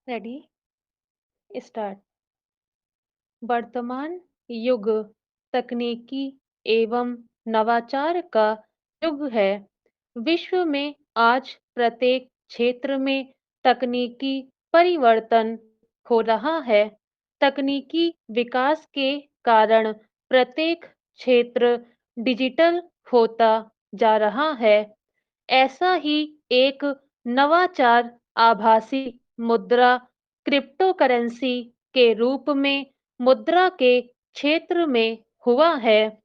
Ready start. वर्तमान युग तकनीकी एवं नवाचार का युग है। विश्व में आज प्रत्येक क्षेत्र में तकनीकी परिवर्तन हो रहा है। तकनीकी विकास के कारण प्रत्येक क्षेत्र डिजिटल होता जा रहा है। ऐसा ही एक नवाचार आभासी मुद्रा क्रिप्टोकरेंसी के रूप में मुद्रा के क्षेत्र में हुआ है।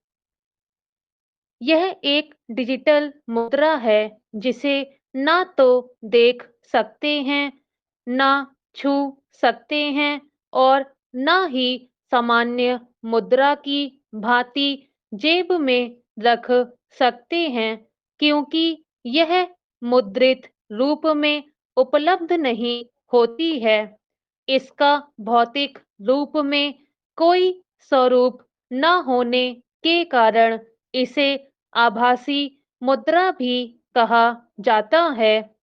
यह एक डिजिटल मुद्रा है जिसे ना तो देख सकते हैं, ना छू सकते हैं और ना ही सामान्य मुद्रा की भांति जेब में रख सकते हैं, क्योंकि यह मुद्रित रूप में उपलब्ध नहीं होती है। इसका भौतिक रूप में कोई स्वरूप न होने के कारण इसे आभासी मुद्रा भी कहा जाता है।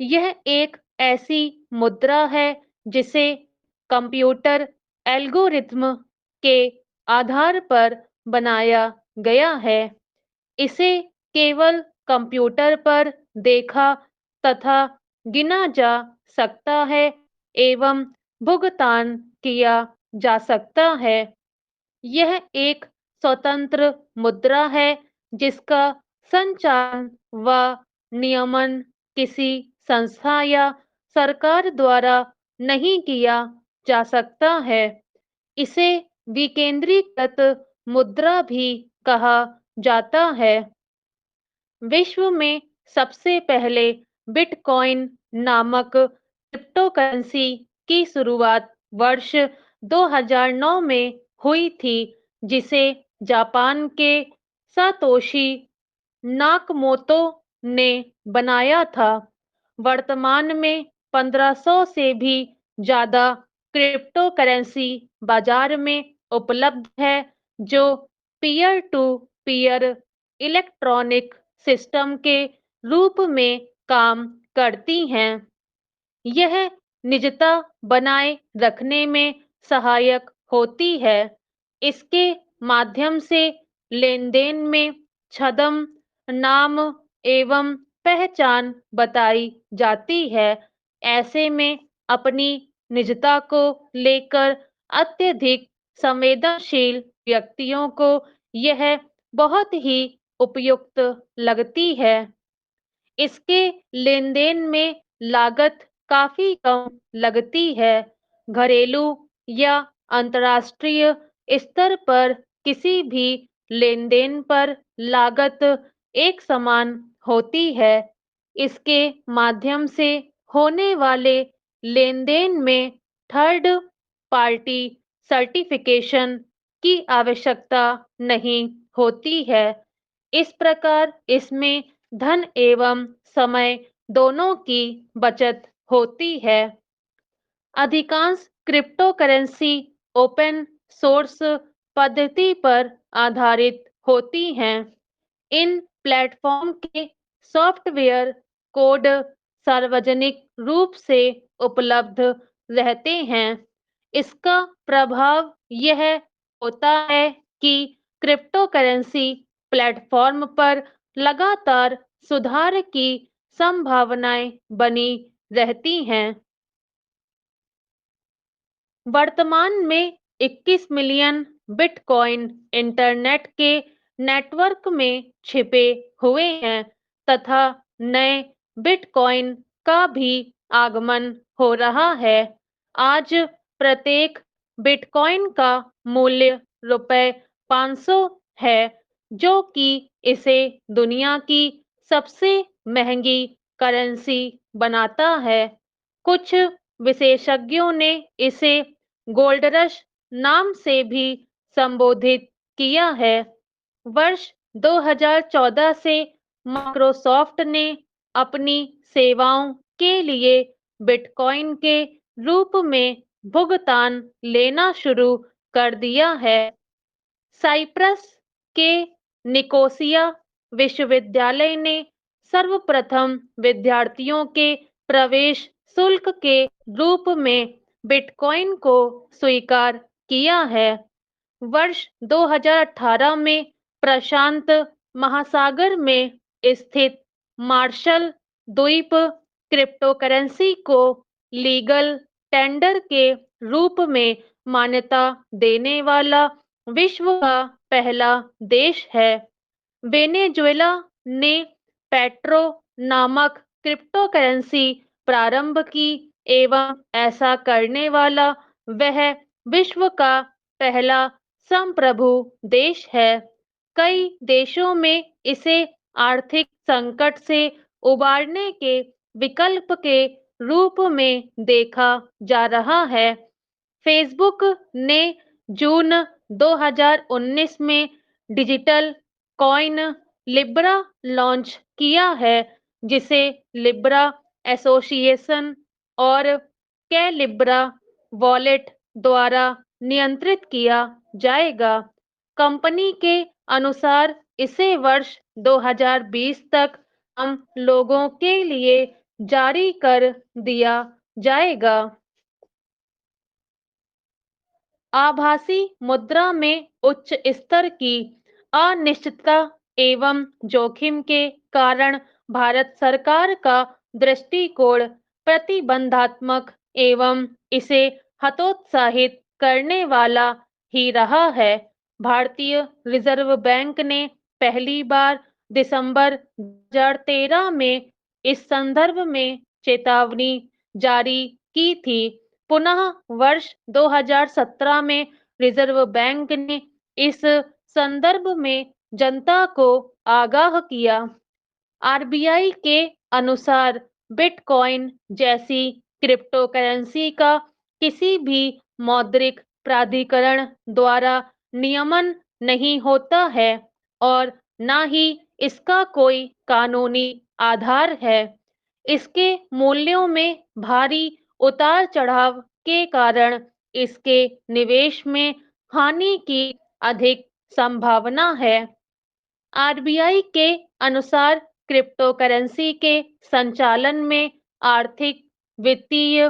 यह एक ऐसी मुद्रा है जिसे कंप्यूटर एल्गोरिथ्म के आधार पर बनाया गया है। इसे केवल कंप्यूटर पर देखा तथा गिना जा सकता है एवं भुगतान किया जा सकता है। यह एक स्वतंत्र मुद्रा है जिसका संचालन व नियमन किसी संस्था या सरकार द्वारा नहीं किया जा सकता है। इसे विकेंद्रीकृत मुद्रा भी कहा जाता है। विश्व में सबसे पहले बिटकॉइन नामक क्रिप्टोकरेंसी की शुरुआत वर्ष 2009 में हुई थी, जिसे जापान के सातोशी नाकमोतो ने बनाया था। वर्तमान में 1500 से भी ज्यादा क्रिप्टो करेंसी बाजार में उपलब्ध है, जो peer to peer electronic system के रूप में काम करती हैं। यह निजता बनाए रखने में सहायक होती है। इसके माध्यम से लेन-देन में छद्म नाम एवं पहचान बताई जाती है। ऐसे में अपनी निजता को लेकर अत्यधिक संवेदनशील व्यक्तियों को यह बहुत ही उपयुक्त लगती है। इसके लेन-देन में लागत काफ़ी कम लगती है। घरेलू या अंतर्राष्ट्रीय स्तर पर किसी भी लेन-देन पर लागत एक समान होती है। इसके माध्यम से होने वाले लेन-देन में थर्ड पार्टी सर्टिफिकेशन की आवश्यकता नहीं होती है। इस प्रकार इसमें धन एवं समय दोनों की बचत होती है। अधिकांश क्रिप्टोकरेंसी ओपन सोर्स पद्धति पर आधारित होती हैं। इन प्लेटफॉर्म के सॉफ्टवेयर कोड सार्वजनिक रूप से उपलब्ध रहते हैं। इसका प्रभाव यह होता है कि क्रिप्टोकरेंसी प्लेटफॉर्म पर लगातार सुधार की संभावनाएं बनी रहती हैं। वर्तमान में 21 मिलियन बिटकॉइन इंटरनेट के नेटवर्क में छिपे हुए हैं तथा नए बिटकॉइन का भी आगमन हो रहा है। आज प्रत्येक बिटकॉइन का मूल्य रुपए 500 है, जो कि इसे दुनिया की सबसे महंगी करेंसी बनाता है। कुछ विशेषज्ञों ने इसे गोल्ड रश नाम से भी संबोधित किया है। वर्ष 2014 से माइक्रोसॉफ्ट ने अपनी सेवाओं के लिए बिटकॉइन के रूप में भुगतान लेना शुरू कर दिया है। साइप्रस के निकोसिया विश्वविद्यालय ने सर्वप्रथम विद्यार्थियों के प्रवेश शुल्क के रूप में बिटकॉइन को स्वीकार किया है। वर्ष 2018 में प्रशांत महासागर में स्थित मार्शल द्वीप क्रिप्टोकरेंसी को लीगल टेंडर के रूप में मान्यता देने वाला विश्व का पहला देश है। वेनेजुएला ने पेट्रो नामक क्रिप्टोकरेंसी प्रारंभ की एवं ऐसा करने वाला वह विश्व का पहला संप्रभु देश है। कई देशों में इसे आर्थिक संकट से उबारने के विकल्प के रूप में देखा जा रहा है। फेसबुक ने जून 2019 में डिजिटल कॉइन लिब्रा लॉन्च किया है, जिसे लिब्रा एसोसिएशन और कैलिब्रा वॉलेट द्वारा नियंत्रित किया जाएगा। कंपनी के अनुसार इसे वर्ष 2020 तक आम लोगों के लिए जारी कर दिया जाएगा। आभासी मुद्रा में उच्च स्तर की अनिश्चितता एवं जोखिम के कारण भारत सरकार का दृष्टिकोण प्रतिबंधात्मक एवं इसे हतोत्साहित करने वाला ही रहा है। भारतीय रिजर्व बैंक ने पहली बार दिसंबर 2013 में इस संदर्भ में चेतावनी जारी की थी। पुनः वर्ष 2017 में रिजर्व बैंक ने इस संदर्भ में जनता को आगाह किया। आरबीआई के अनुसार बिटकॉइन जैसी क्रिप्टोकरेंसी का किसी भी मौद्रिक प्राधिकरण द्वारा नियमन नहीं होता है और न ही इसका कोई कानूनी आधार है। इसके मूल्यों में भारी उतार-चढ़ाव के कारण इसके निवेश में हानि की अधिक संभावना है। आरबीआई के अनुसार क्रिप्टोकरेंसी के संचालन में आर्थिक, वित्तीय,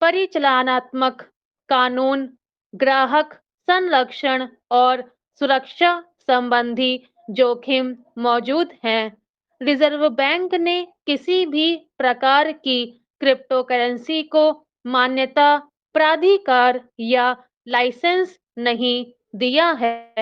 परिचालनात्मक, कानून, ग्राहक संरक्षण और सुरक्षा संबंधी जोखिम मौजूद हैं। रिजर्व बैंक ने किसी भी प्रकार की क्रिप्टोकरेंसी को मान्यता, प्राधिकार या लाइसेंस नहीं दिया है।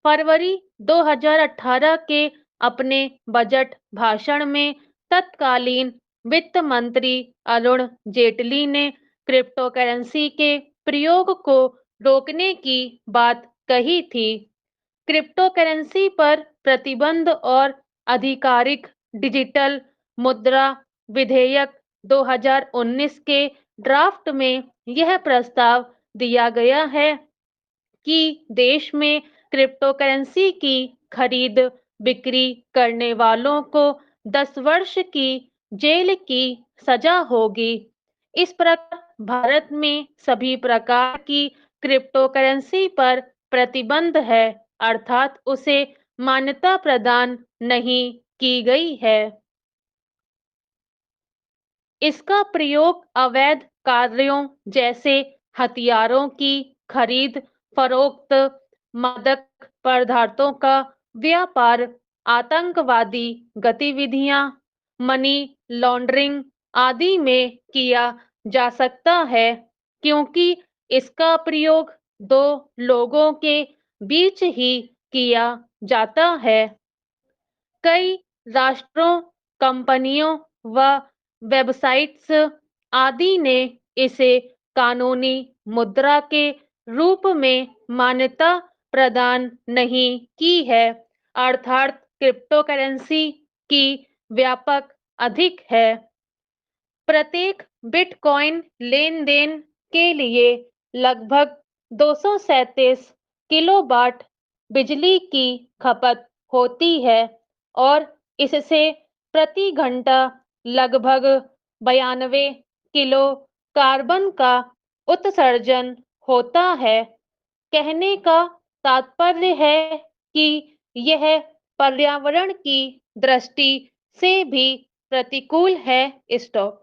फरवरी 2018 के अपने बजट भाषण में तत्कालीन वित्त मंत्री अरुण जेटली ने क्रिप्टोकरेंसी के प्रयोग को रोकने की बात कही थी। क्रिप्टोकरेंसी पर प्रतिबंध और आधिकारिक डिजिटल मुद्रा विधेयक 2019 के ड्राफ्ट में यह प्रस्ताव दिया गया है कि देश में क्रिप्टोकरेंसी की खरीद बिक्री करने वालों को 10 वर्ष की जेल की सजा होगी। इस प्रकार भारत में सभी प्रकार की क्रिप्टोकरेंसी पर प्रतिबंध है, अर्थात उसे मान्यता प्रदान नहीं की गई है। इसका प्रयोग अवैध कार्यों जैसे हथियारों की खरीद फरोख्त, मादक पदार्थों का व्यापार, आतंकवादी गतिविधियां, मनी लॉन्ड्रिंग आदि में किया जा सकता है, क्योंकि इसका प्रयोग दो लोगों के बीच ही किया जाता है। कई राष्ट्रों, कंपनियों व वेबसाइट्स आदि ने इसे कानूनी मुद्रा के रूप में मान्यता प्रदान नहीं की है, अर्थात क्रिप्टोकरेंसी की व्यापक अधिक है। प्रत्येक बिटकॉइन लेनदेन के लिए लगभग 237 किलोवाट बिजली की खपत होती है और इससे प्रति घंटा लगभग 92 किलो कार्बन का उत्सर्जन होता है। कहने का तात्पर्य है कि यह पर्यावरण की दृष्टि से भी प्रतिकूल है। स्टॉप।